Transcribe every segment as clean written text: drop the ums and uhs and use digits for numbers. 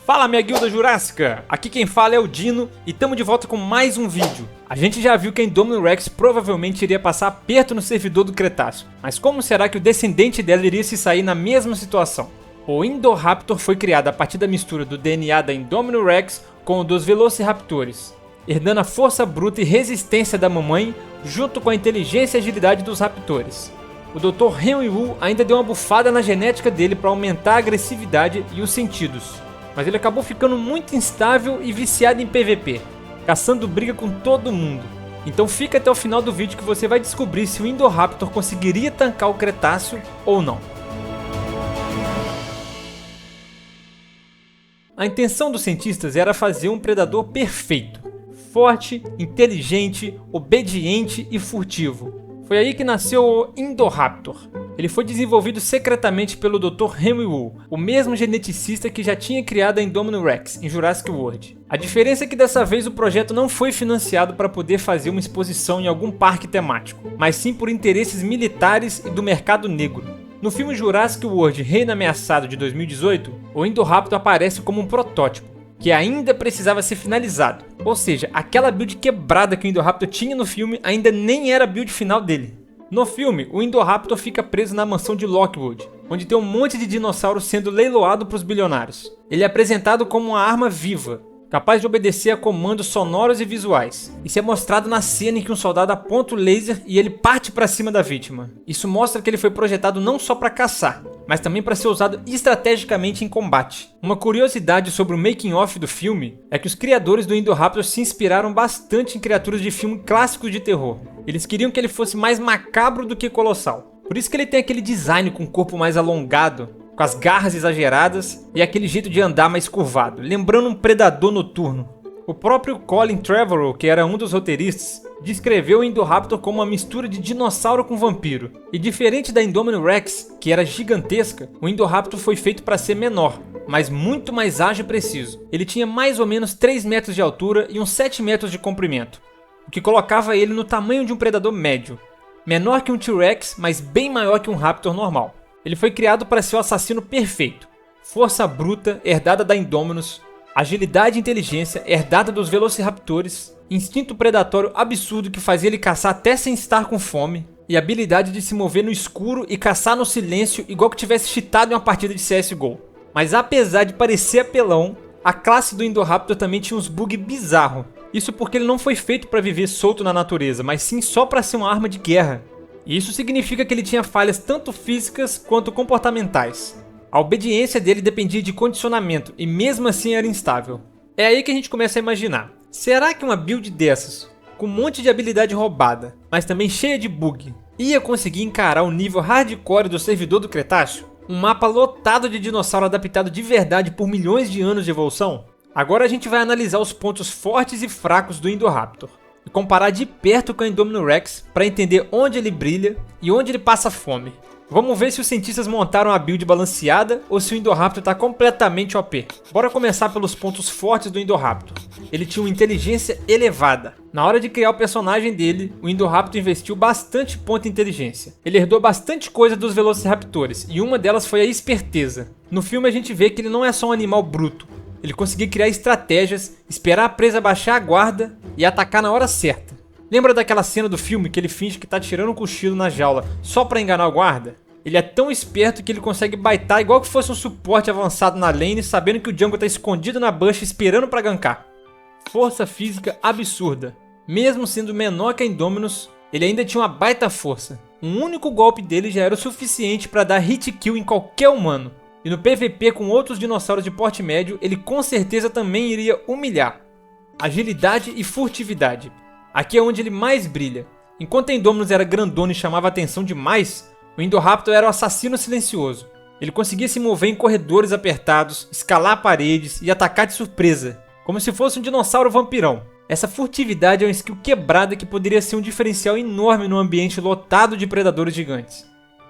Fala, minha guilda jurássica! Aqui quem fala é o Dino e estamos de volta com mais um vídeo. A gente já viu que a Indominus Rex provavelmente iria passar aperto no servidor do Cretáceo, mas como será que o descendente dela iria se sair na mesma situação? O Indoraptor foi criado a partir da mistura do DNA da Indominus Rex com o dos Velociraptores, herdando a força bruta e resistência da mamãe junto com a inteligência e agilidade dos raptores. O Dr. Henry Wu ainda deu uma bufada na genética dele para aumentar a agressividade e os sentidos, mas ele acabou ficando muito instável e viciado em PVP, caçando briga com todo mundo. Então fica até o final do vídeo que você vai descobrir se o Indoraptor conseguiria tancar o Cretáceo ou não. A intenção dos cientistas era fazer um predador perfeito, forte, inteligente, obediente e furtivo. Foi aí que nasceu o Indoraptor. Ele foi desenvolvido secretamente pelo Dr. Henry Wu, o mesmo geneticista que já tinha criado a Indominus Rex em Jurassic World. A diferença é que dessa vez o projeto não foi financiado para poder fazer uma exposição em algum parque temático, mas sim por interesses militares e do mercado negro. No filme Jurassic World Reino Ameaçado de 2018, o Indoraptor aparece como um protótipo, que ainda precisava ser finalizado. Ou seja, aquela build quebrada que o Indoraptor tinha no filme ainda nem era a build final dele. No filme, o Indoraptor fica preso na mansão de Lockwood, onde tem um monte de dinossauros sendo leiloado para os bilionários. Ele é apresentado como uma arma viva, capaz de obedecer a comandos sonoros e visuais. Isso é mostrado na cena em que um soldado aponta o laser e ele parte para cima da vítima. Isso mostra que ele foi projetado não só para caçar, mas também para ser usado estrategicamente em combate. Uma curiosidade sobre o making-of do filme é que os criadores do Indoraptor se inspiraram bastante em criaturas de filme clássicos de terror. Eles queriam que ele fosse mais macabro do que colossal. Por isso que ele tem aquele design com o corpo mais alongado, com as garras exageradas e aquele jeito de andar mais curvado, lembrando um predador noturno. O próprio Colin Trevorrow, que era um dos roteiristas, descreveu o Indoraptor como uma mistura de dinossauro com vampiro. E diferente da Indominus Rex, que era gigantesca, o Indoraptor foi feito para ser menor, mas muito mais ágil e preciso. Ele tinha mais ou menos 3 metros de altura e uns 7 metros de comprimento, o que colocava ele no tamanho de um predador médio. Menor que um T-Rex, mas bem maior que um Raptor normal. Ele foi criado para ser o assassino perfeito. Força bruta, herdada da Indominus, agilidade e inteligência, herdada dos Velociraptores, instinto predatório absurdo que fazia ele caçar até sem estar com fome, e habilidade de se mover no escuro e caçar no silêncio igual que tivesse cheatado em uma partida de CSGO. Mas apesar de parecer apelão, a classe do Indoraptor também tinha uns bugs bizarros. Isso porque ele não foi feito para viver solto na natureza, mas sim só para ser uma arma de guerra. E isso significa que ele tinha falhas tanto físicas quanto comportamentais. A obediência dele dependia de condicionamento e mesmo assim era instável. É aí que a gente começa a imaginar. Será que uma build dessas, com um monte de habilidade roubada, mas também cheia de bug, ia conseguir encarar o nível hardcore do servidor do Cretáceo? Um mapa lotado de dinossauro adaptado de verdade por milhões de anos de evolução? Agora a gente vai analisar os pontos fortes e fracos do Indoraptor e comparar de perto com a Indominus Rex para entender onde ele brilha e onde ele passa fome. Vamos ver se os cientistas montaram a build balanceada ou se o Indoraptor está completamente OP. Bora começar pelos pontos fortes do Indoraptor. Ele tinha uma inteligência elevada. Na hora de criar o personagem dele, o Indoraptor investiu bastante ponto em inteligência. Ele herdou bastante coisa dos Velociraptores e uma delas foi a esperteza. No filme a gente vê que ele não é só um animal bruto. Ele conseguia criar estratégias, esperar a presa baixar a guarda e atacar na hora certa. Lembra daquela cena do filme que ele finge que tá tirando um cochilo na jaula só pra enganar o guarda? Ele é tão esperto que ele consegue baitar igual que fosse um suporte avançado na lane, sabendo que o jungle tá escondido na bush esperando pra gankar. Força física absurda. Mesmo sendo menor que a Indominus, ele ainda tinha uma baita força. Um único golpe dele já era o suficiente pra dar hit kill em qualquer humano. E no PVP com outros dinossauros de porte médio, ele com certeza também iria humilhar. Agilidade e furtividade. Aqui é onde ele mais brilha. Enquanto a Indominus era grandona e chamava a atenção demais, o Indoraptor era o assassino silencioso. Ele conseguia se mover em corredores apertados, escalar paredes e atacar de surpresa, como se fosse um dinossauro vampirão. Essa furtividade é uma skill quebrada que poderia ser um diferencial enorme num ambiente lotado de predadores gigantes.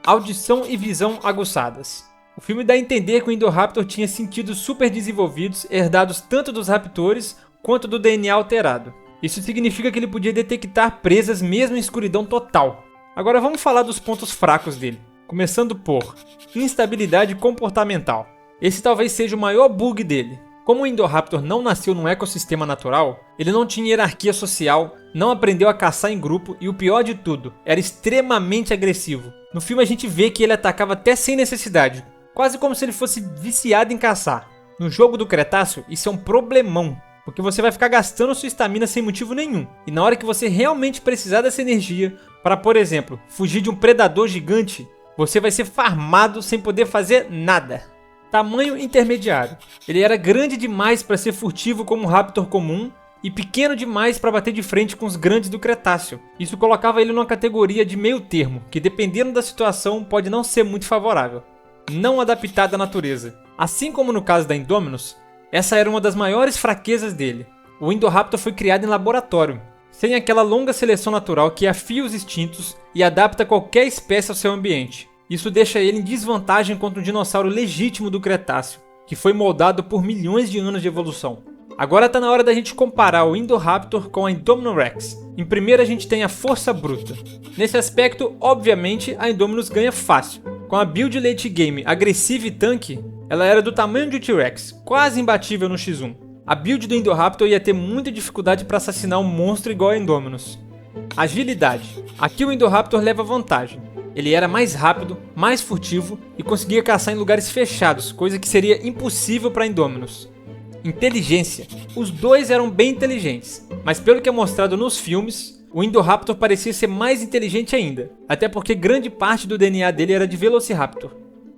Audição e visão aguçadas. O filme dá a entender que o Indoraptor tinha sentidos super desenvolvidos, herdados tanto dos raptores quanto do DNA alterado. Isso significa que ele podia detectar presas mesmo em escuridão total. Agora vamos falar dos pontos fracos dele. começando por instabilidade comportamental. Esse talvez seja o maior bug dele. Como o Indoraptor não nasceu num ecossistema natural, ele não tinha hierarquia social, não aprendeu a caçar em grupo e o pior de tudo, era extremamente agressivo. No filme a gente vê que ele atacava até sem necessidade, quase como se ele fosse viciado em caçar. No jogo do Cretáceo, isso é um problemão, porque você vai ficar gastando sua estamina sem motivo nenhum. E na hora que você realmente precisar dessa energia para, por exemplo, fugir de um predador gigante, você vai ser farmado sem poder fazer nada. Tamanho intermediário. Ele era grande demais para ser furtivo como um Raptor comum e pequeno demais para bater de frente com os grandes do Cretáceo. Isso colocava ele numa categoria de meio termo, que dependendo da situação pode não ser muito favorável. Não adaptado à natureza. Assim como no caso da Indominus, essa era uma das maiores fraquezas dele. O Indoraptor foi criado em laboratório, sem aquela longa seleção natural que afia os instintos e adapta qualquer espécie ao seu ambiente. Isso deixa ele em desvantagem contra um dinossauro legítimo do Cretáceo, que foi moldado por milhões de anos de evolução. Agora está na hora da gente comparar o Indoraptor com a Indominus Rex. Em primeiro a gente tem a força bruta. Nesse aspecto, obviamente, a Indominus ganha fácil. Com a build late game agressiva e tanque, ela era do tamanho de T-Rex, quase imbatível no X1. A build do Indoraptor ia ter muita dificuldade para assassinar um monstro igual a Indominus. Agilidade. Aqui o Indoraptor leva vantagem. Ele era mais rápido, mais furtivo e conseguia caçar em lugares fechados, coisa que seria impossível para Indominus. Inteligência. Os dois eram bem inteligentes, mas pelo que é mostrado nos filmes, o Indoraptor parecia ser mais inteligente ainda, até porque grande parte do DNA dele era de Velociraptor.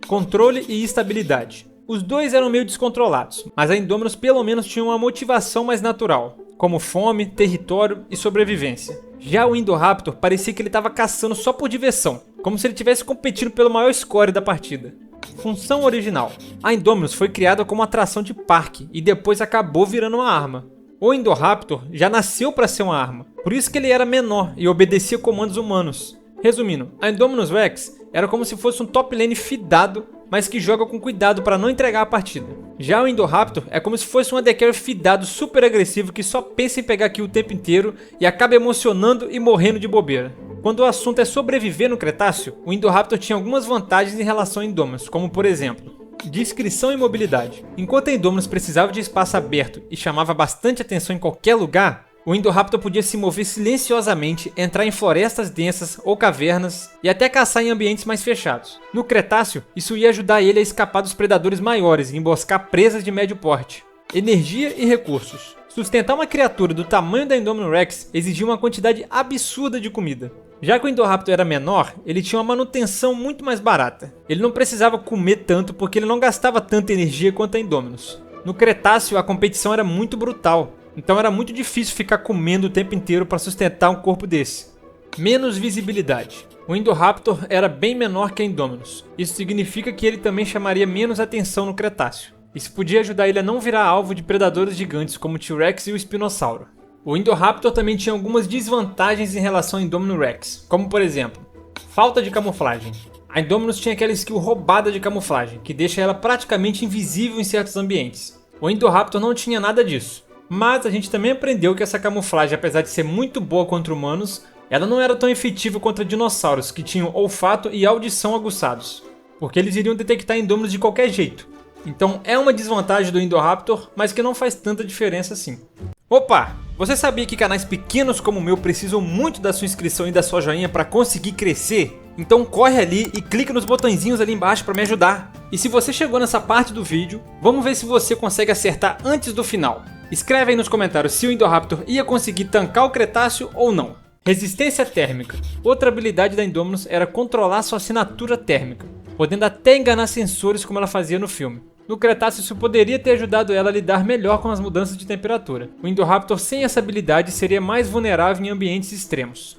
Controle e estabilidade. Os dois eram meio descontrolados, mas a Indominus pelo menos tinha uma motivação mais natural, como fome, território e sobrevivência. Já o Indoraptor parecia que ele estava caçando só por diversão, como se ele estivesse competindo pelo maior score da partida. Função original. A Indominus foi criada como atração de parque e depois acabou virando uma arma. O Indoraptor já nasceu para ser uma arma, por isso que ele era menor e obedecia comandos humanos. Resumindo, a Indominus Rex era como se fosse um top lane fidado, mas que joga com cuidado para não entregar a partida. Já o Indoraptor é como se fosse um AD Carry fidado super agressivo que só pensa em pegar kill o tempo inteiro e acaba emocionando e morrendo de bobeira. Quando o assunto é sobreviver no Cretáceo, o Indoraptor tinha algumas vantagens em relação a Indominus, como por exemplo, discrição e mobilidade. Enquanto a Indominus precisava de espaço aberto e chamava bastante atenção em qualquer lugar, o Indoraptor podia se mover silenciosamente, entrar em florestas densas ou cavernas e até caçar em ambientes mais fechados. No Cretáceo, isso ia ajudar ele a escapar dos predadores maiores e emboscar presas de médio porte. Energia e recursos. Sustentar uma criatura do tamanho da Indominus Rex exigia uma quantidade absurda de comida. Já que o Indoraptor era menor, ele tinha uma manutenção muito mais barata. Ele não precisava comer tanto porque ele não gastava tanta energia quanto a Indominus. No Cretáceo, a competição era muito brutal, então era muito difícil ficar comendo o tempo inteiro para sustentar um corpo desse. Menos visibilidade. O Indoraptor era bem menor que a Indominus. Isso significa que ele também chamaria menos atenção no Cretáceo. Isso podia ajudar ele a não virar alvo de predadores gigantes como o T-Rex e o Espinossauro. O Indoraptor também tinha algumas desvantagens em relação ao Indominus Rex, como por exemplo, falta de camuflagem. A Indominus tinha aquela skill roubada de camuflagem, que deixa ela praticamente invisível em certos ambientes. O Indoraptor não tinha nada disso, mas a gente também aprendeu que essa camuflagem, apesar de ser muito boa contra humanos, ela não era tão efetiva contra dinossauros, que tinham olfato e audição aguçados, porque eles iriam detectar Indominus de qualquer jeito. Então é uma desvantagem do Indoraptor, mas que não faz tanta diferença assim. Opa! Você sabia que canais pequenos como o meu precisam muito da sua inscrição e da sua joinha para conseguir crescer? Então corre ali e clica nos botõezinhos ali embaixo para me ajudar. E se você chegou nessa parte do vídeo, vamos ver se você consegue acertar antes do final. Escreve aí nos comentários se o Indoraptor ia conseguir tancar o Cretáceo ou não. Resistência térmica. Outra habilidade da Indominus era controlar sua assinatura térmica, podendo até enganar sensores como ela fazia no filme. No Cretáceo isso poderia ter ajudado ela a lidar melhor com as mudanças de temperatura. O Indoraptor sem essa habilidade seria mais vulnerável em ambientes extremos.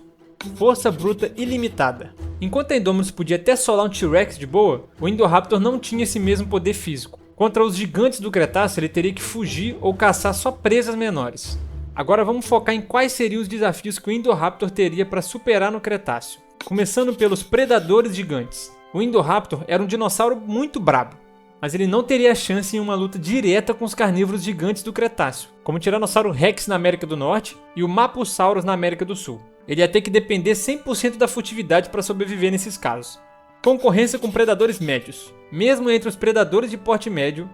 Força bruta ilimitada. Enquanto a Indominus podia até solar um T-Rex de boa, o Indoraptor não tinha esse mesmo poder físico. Contra os gigantes do Cretáceo ele teria que fugir ou caçar só presas menores. Agora vamos focar em quais seriam os desafios que o Indoraptor teria para superar no Cretáceo. Começando pelos predadores gigantes. O Indoraptor era um dinossauro muito brabo, mas ele não teria chance em uma luta direta com os carnívoros gigantes do Cretáceo, como o Tiranossauro Rex na América do Norte e o Mapusaurus na América do Sul. Ele ia ter que depender 100% da furtividade para sobreviver nesses casos. Concorrência com predadores médios. Mesmo entre os predadores de porte médio,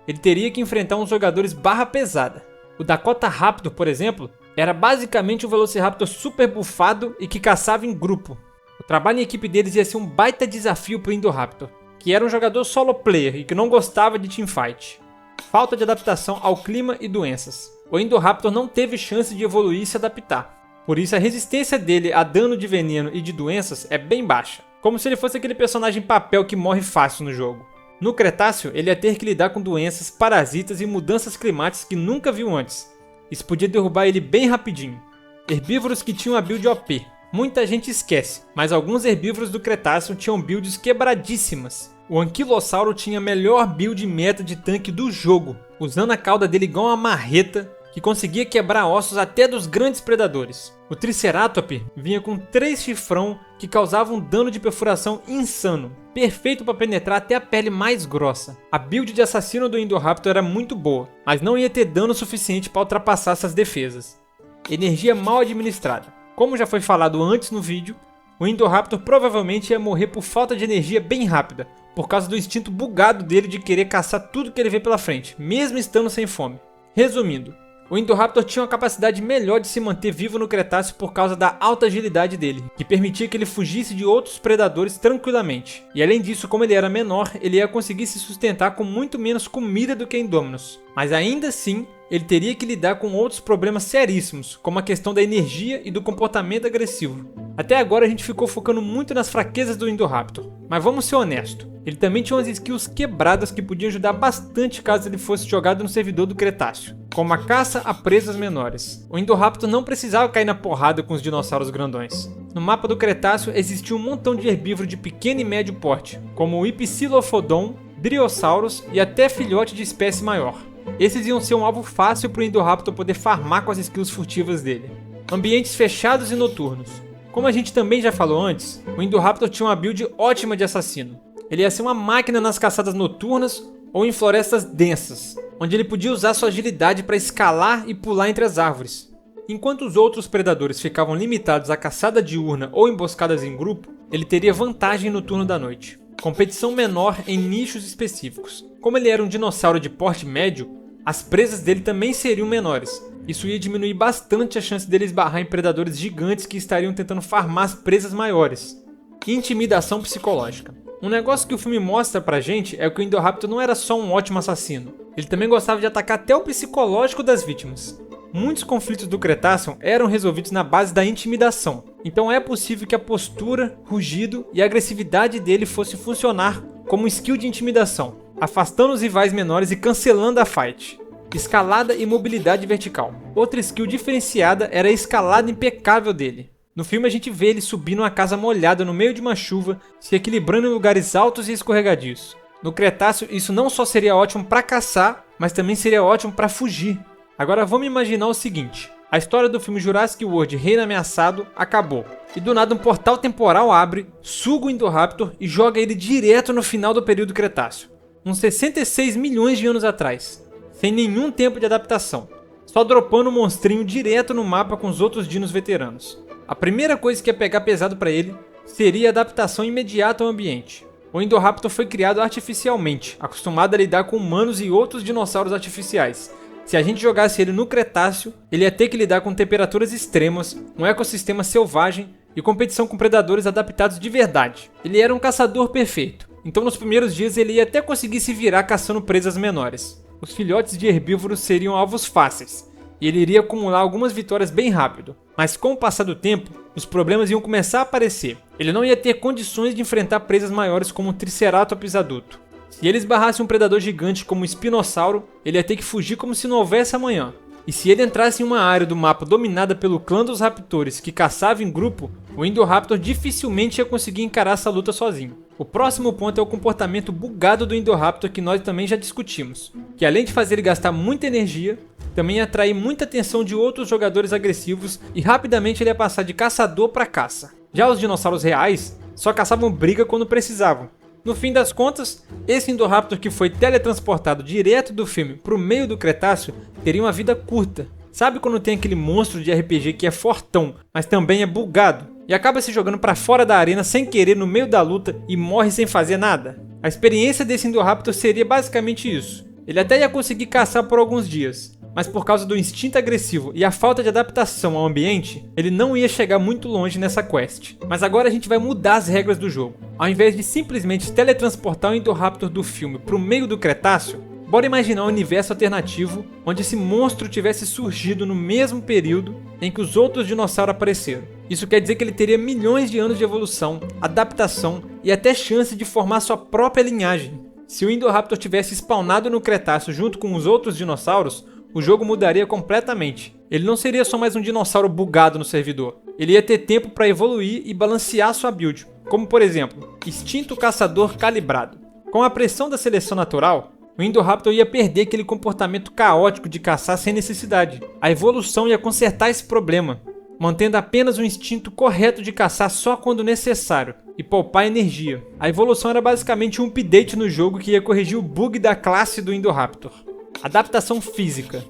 ele teria que enfrentar uns jogadores barra pesada. O Dakota Raptor, por exemplo, era basicamente um Velociraptor super bufado e que caçava em grupo. O trabalho em equipe deles ia ser um baita desafio para o Indoraptor, que era um jogador solo player e que não gostava de teamfight. Falta de adaptação ao clima e doenças. O Indoraptor não teve chance de evoluir e se adaptar. Por isso a resistência dele a dano de veneno e de doenças é bem baixa. Como se ele fosse aquele personagem papel que morre fácil no jogo. No Cretáceo, ele ia ter que lidar com doenças, parasitas e mudanças climáticas que nunca viu antes. Isso podia derrubar ele bem rapidinho. Herbívoros que tinham a build OP. Muita gente esquece, mas alguns herbívoros do Cretáceo tinham builds quebradíssimas. O Anquilossauro tinha a melhor build meta de tanque do jogo, usando a cauda dele igual uma marreta, que conseguia quebrar ossos até dos grandes predadores. O Triceratops vinha com 3 chifrão que causavam um dano de perfuração insano, perfeito para penetrar até a pele mais grossa. A build de assassino do Indoraptor era muito boa, mas não ia ter dano suficiente para ultrapassar essas defesas. Energia mal administrada. Como já foi falado antes no vídeo, o Indoraptor provavelmente ia morrer por falta de energia bem rápida, por causa do instinto bugado dele de querer caçar tudo que ele vê pela frente, mesmo estando sem fome. Resumindo, o Indoraptor tinha uma capacidade melhor de se manter vivo no Cretáceo por causa da alta agilidade dele, que permitia que ele fugisse de outros predadores tranquilamente. E além disso, como ele era menor, ele ia conseguir se sustentar com muito menos comida do que Indominus. Mas ainda assim, ele teria que lidar com outros problemas seríssimos, como a questão da energia e do comportamento agressivo. Até agora a gente ficou focando muito nas fraquezas do Indoraptor, mas vamos ser honestos, ele também tinha umas skills quebradas que podiam ajudar bastante caso ele fosse jogado no servidor do Cretáceo, como a caça a presas menores. O Indoraptor não precisava cair na porrada com os dinossauros grandões. No mapa do Cretáceo existia um montão de herbívoro de pequeno e médio porte, como o Ipsilophodon, Driosaurus e até filhote de espécie maior. Esses iam ser um alvo fácil para o Indoraptor poder farmar com as skills furtivas dele. Ambientes fechados e noturnos. Como a gente também já falou antes, o Indoraptor tinha uma build ótima de assassino. Ele ia ser uma máquina nas caçadas noturnas ou em florestas densas, onde ele podia usar sua agilidade para escalar e pular entre as árvores. Enquanto os outros predadores ficavam limitados à caçada diurna ou emboscadas em grupo, ele teria vantagem no turno da noite. Competição menor em nichos específicos. Como ele era um dinossauro de porte médio, as presas dele também seriam menores. Isso ia diminuir bastante a chance dele esbarrar em predadores gigantes que estariam tentando farmar as presas maiores. Intimidação psicológica. Um negócio que o filme mostra pra gente é que o Indoraptor não era só um ótimo assassino. Ele também gostava de atacar até o psicológico das vítimas. Muitos conflitos do Cretáceo eram resolvidos na base da intimidação. Então é possível que a postura, rugido e agressividade dele fosse funcionar como um skill de intimidação, afastando os rivais menores e cancelando a fight. Escalada e mobilidade vertical. Outra skill diferenciada era a escalada impecável dele. No filme a gente vê ele subindo uma casa molhada no meio de uma chuva, se equilibrando em lugares altos e escorregadios. No Cretáceo isso não só seria ótimo para caçar, mas também seria ótimo para fugir. Agora vamos imaginar o seguinte, a história do filme Jurassic World Reino Ameaçado acabou, e do nada um portal temporal abre, suga o Indoraptor e joga ele direto no final do período Cretáceo, uns 66 milhões de anos atrás, sem nenhum tempo de adaptação, só dropando o monstrinho direto no mapa com os outros dinos veteranos. A primeira coisa que ia pegar pesado para ele seria a adaptação imediata ao ambiente. O Indoraptor foi criado artificialmente, acostumado a lidar com humanos e outros dinossauros artificiais. Se a gente jogasse ele no Cretáceo, ele ia ter que lidar com temperaturas extremas, um ecossistema selvagem e competição com predadores adaptados de verdade. Ele era um caçador perfeito, então nos primeiros dias ele ia até conseguir se virar caçando presas menores. Os filhotes de herbívoros seriam alvos fáceis, e ele iria acumular algumas vitórias bem rápido. Mas com o passar do tempo, os problemas iam começar a aparecer. Ele não ia ter condições de enfrentar presas maiores como o Triceratops adulto. Se ele esbarrasse um predador gigante como o Espinossauro, ele ia ter que fugir como se não houvesse amanhã. E se ele entrasse em uma área do mapa dominada pelo clã dos raptores que caçava em grupo, o Indoraptor dificilmente ia conseguir encarar essa luta sozinho. O próximo ponto é o comportamento bugado do Indoraptor que nós também já discutimos, que além de fazer ele gastar muita energia, também ia atrair muita atenção de outros jogadores agressivos e rapidamente ele ia passar de caçador para caça. Já os dinossauros reais só caçavam briga quando precisavam. No fim das contas, esse Indoraptor que foi teletransportado direto do filme para o meio do Cretáceo teria uma vida curta. Sabe quando tem aquele monstro de RPG que é fortão, mas também é bugado? e acaba se jogando para fora da arena sem querer no meio da luta e morre sem fazer nada. A experiência desse Indoraptor seria basicamente isso. Ele até ia conseguir caçar por alguns dias, mas por causa do instinto agressivo e a falta de adaptação ao ambiente, ele não ia chegar muito longe nessa quest. Mas agora a gente vai mudar as regras do jogo. Ao invés de simplesmente teletransportar o Indoraptor do filme para o meio do Cretáceo, bora imaginar um universo alternativo onde esse monstro tivesse surgido no mesmo período em que os outros dinossauros apareceram. Isso quer dizer que ele teria milhões de anos de evolução, adaptação e até chance de formar sua própria linhagem. Se o Indoraptor tivesse spawnado no Cretáceo junto com os outros dinossauros, o jogo mudaria completamente. Ele não seria só mais um dinossauro bugado no servidor. Ele ia ter tempo para evoluir e balancear sua build, como por exemplo, Instinto Caçador Calibrado. Com a pressão da seleção natural, o Indoraptor ia perder aquele comportamento caótico de caçar sem necessidade. A evolução ia consertar esse problema, mantendo apenas o instinto correto de caçar só quando necessário e poupar energia. A evolução era basicamente um update no jogo que ia corrigir o bug da classe do Indoraptor. Adaptação física.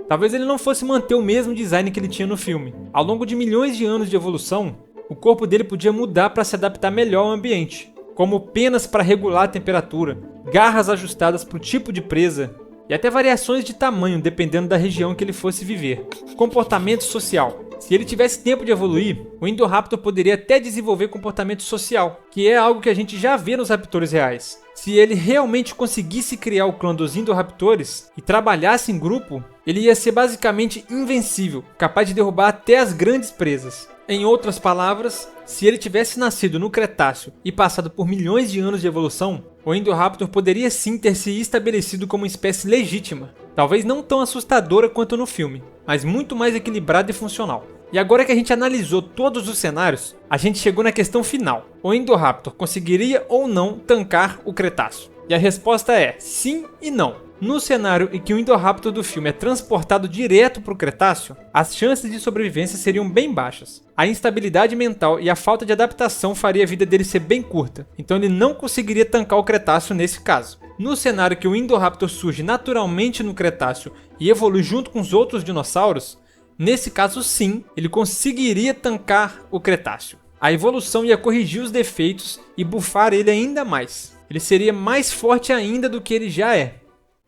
Talvez ele não fosse manter o mesmo design que ele tinha no filme. Ao longo de milhões de anos de evolução, o corpo dele podia mudar para se adaptar melhor ao ambiente, como penas para regular a temperatura, garras ajustadas para o tipo de presa e até variações de tamanho dependendo da região que ele fosse viver. Comportamento social. Se ele tivesse tempo de evoluir, o Indoraptor poderia até desenvolver comportamento social, que é algo que a gente já vê nos raptores reais. Se ele realmente conseguisse criar o clã dos Indoraptores e trabalhasse em grupo, ele ia ser basicamente invencível, capaz de derrubar até as grandes presas. Em outras palavras, se ele tivesse nascido no Cretáceo e passado por milhões de anos de evolução, o Indoraptor poderia sim ter se estabelecido como uma espécie legítima. Talvez não tão assustadora quanto no filme, mas muito mais equilibrada e funcional. E agora que a gente analisou todos os cenários, a gente chegou na questão final. O Indoraptor conseguiria ou não tancar o Cretáceo? E a resposta é sim e não. No cenário em que o Indoraptor do filme é transportado direto para o Cretáceo, as chances de sobrevivência seriam bem baixas. A instabilidade mental e a falta de adaptação faria a vida dele ser bem curta, então ele não conseguiria tancar o Cretáceo nesse caso. No cenário que o Indoraptor surge naturalmente no Cretáceo e evolui junto com os outros dinossauros, nesse caso sim, ele conseguiria tancar o Cretáceo. A evolução ia corrigir os defeitos e buffar ele ainda mais. Ele seria mais forte ainda do que ele já é.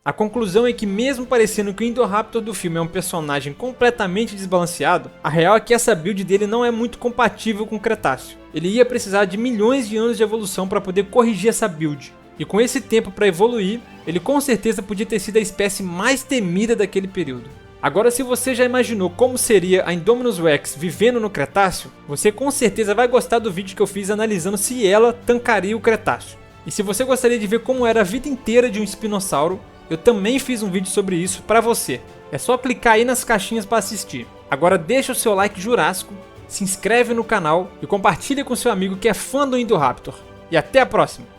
A conclusão é que mesmo parecendo que o Indoraptor do filme é um personagem completamente desbalanceado, a real é que essa build dele não é muito compatível com o Cretáceo. Ele ia precisar de milhões de anos de evolução para poder corrigir essa build. E com esse tempo para evoluir, ele com certeza podia ter sido a espécie mais temida daquele período. Agora, se você já imaginou como seria a Indominus Rex vivendo no Cretáceo, você com certeza vai gostar do vídeo que eu fiz analisando se ela tancaria o Cretáceo. E se você gostaria de ver como era a vida inteira de um espinossauro, eu também fiz um vídeo sobre isso para você. É só clicar aí nas caixinhas para assistir. Agora deixa o seu like jurássico, se inscreve no canal e compartilha com seu amigo que é fã do Indoraptor. E até a próxima!